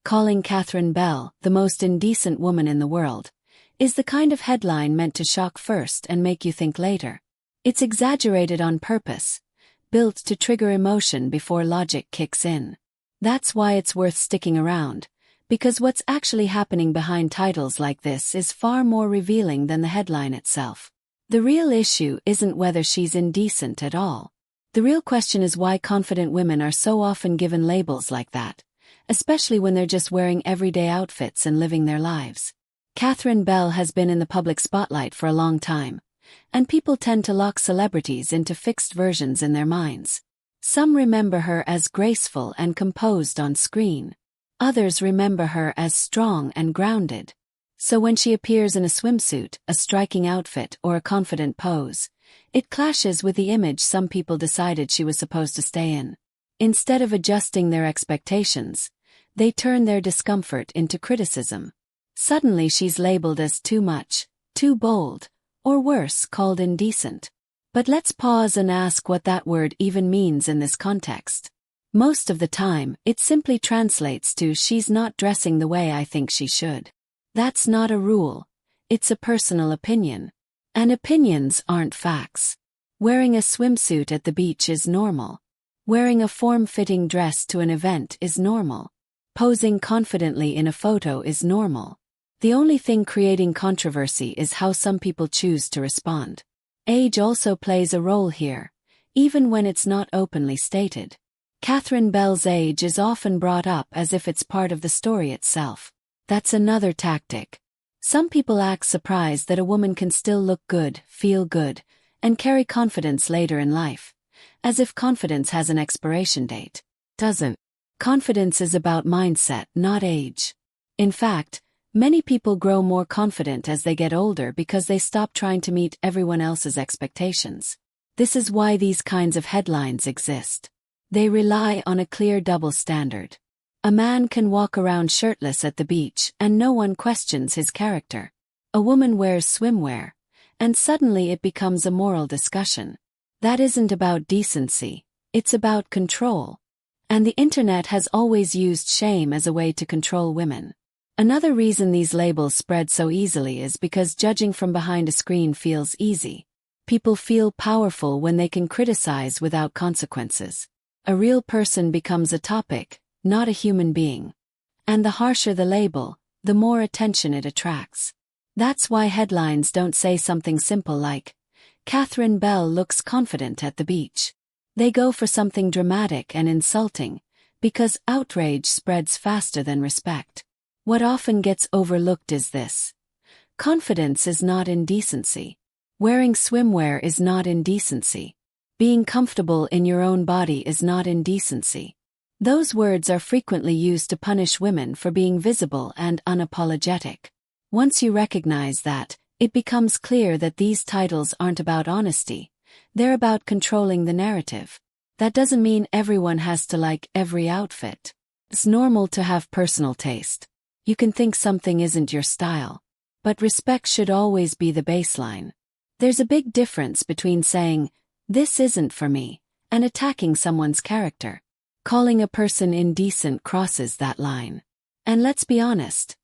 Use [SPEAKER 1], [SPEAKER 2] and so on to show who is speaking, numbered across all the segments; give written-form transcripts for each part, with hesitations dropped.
[SPEAKER 1] calling Catherine Bell the most indecent woman in the world, is the kind of headline meant to shock first and make you think later. It's exaggerated on purpose, built to trigger emotion before logic kicks in. That's why it's worth sticking around, because what's actually happening behind titles like this is far more revealing than the headline itself. The real issue isn't whether she's indecent at all. The real question is why confident women are so often given labels like that, especially when they're just wearing everyday outfits and living their lives. Catherine Bell has been in the public spotlight for a long time, and people tend to lock celebrities into fixed versions in their minds. Some remember her as graceful and composed on screen. Others remember her as strong and grounded. So when she appears in a swimsuit, a striking outfit, or a confident pose, it clashes with the image some people decided she was supposed to stay in. Instead of adjusting their expectations, they turn their discomfort into criticism. Suddenly she's labeled as too much, too bold, or worse, called indecent. But let's pause and ask what that word even means in this context. Most of the time, it simply translates to "she's not dressing the way I think she should." That's not a rule. It's a personal opinion. And opinions aren't facts. Wearing a swimsuit at the beach is normal. Wearing a form-fitting dress to an event is normal. Posing confidently in a photo is normal. The only thing creating controversy is how some people choose to respond. Age also plays a role here, even when it's not openly stated. Catherine Bell's age is often brought up as if it's part of the story itself. That's another tactic. Some people act surprised that a woman can still look good, feel good, and carry confidence later in life, as if confidence has an expiration date. Doesn't. Confidence is about mindset, not age. In fact, many people grow more confident as they get older because they stop trying to meet everyone else's expectations. This is why these kinds of headlines exist. They rely on a clear double standard. A man can walk around shirtless at the beach and no one questions his character. A woman wears swimwear, and suddenly it becomes a moral discussion. That isn't about decency, it's about control. And the internet has always used shame as a way to control women. Another reason these labels spread so easily is because judging from behind a screen feels easy. People feel powerful when they can criticize without consequences. A real person becomes a topic, not a human being. And the harsher the label, the more attention it attracts. That's why headlines don't say something simple like, "Catherine Bell looks confident at the beach." They go for something dramatic and insulting, because outrage spreads faster than respect. What often gets overlooked is this. Confidence is not indecency. Wearing swimwear is not indecency. Being comfortable in your own body is not indecency. Those words are frequently used to punish women for being visible and unapologetic. Once you recognize that, it becomes clear that these titles aren't about honesty. They're about controlling the narrative. That doesn't mean everyone has to like every outfit. It's normal to have personal taste. You can think something isn't your style. But respect should always be the baseline. There's a big difference between saying, "This isn't for me," and attacking someone's character. Calling a person indecent crosses that line. And let's be honest,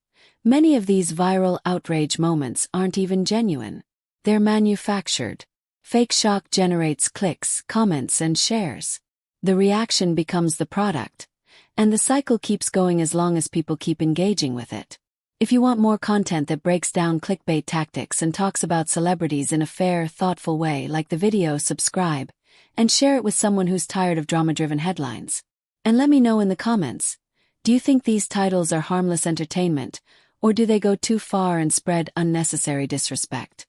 [SPEAKER 1] many of these viral outrage moments aren't even genuine. They're manufactured. Fake shock generates clicks, comments, and shares. The reaction becomes the product, and the cycle keeps going as long as people keep engaging with it. If you want more content that breaks down clickbait tactics and talks about celebrities in a fair, thoughtful way, like the video, subscribe, and share it with someone who's tired of drama-driven headlines. And let me know in the comments, do you think these titles are harmless entertainment, or do they go too far and spread unnecessary disrespect?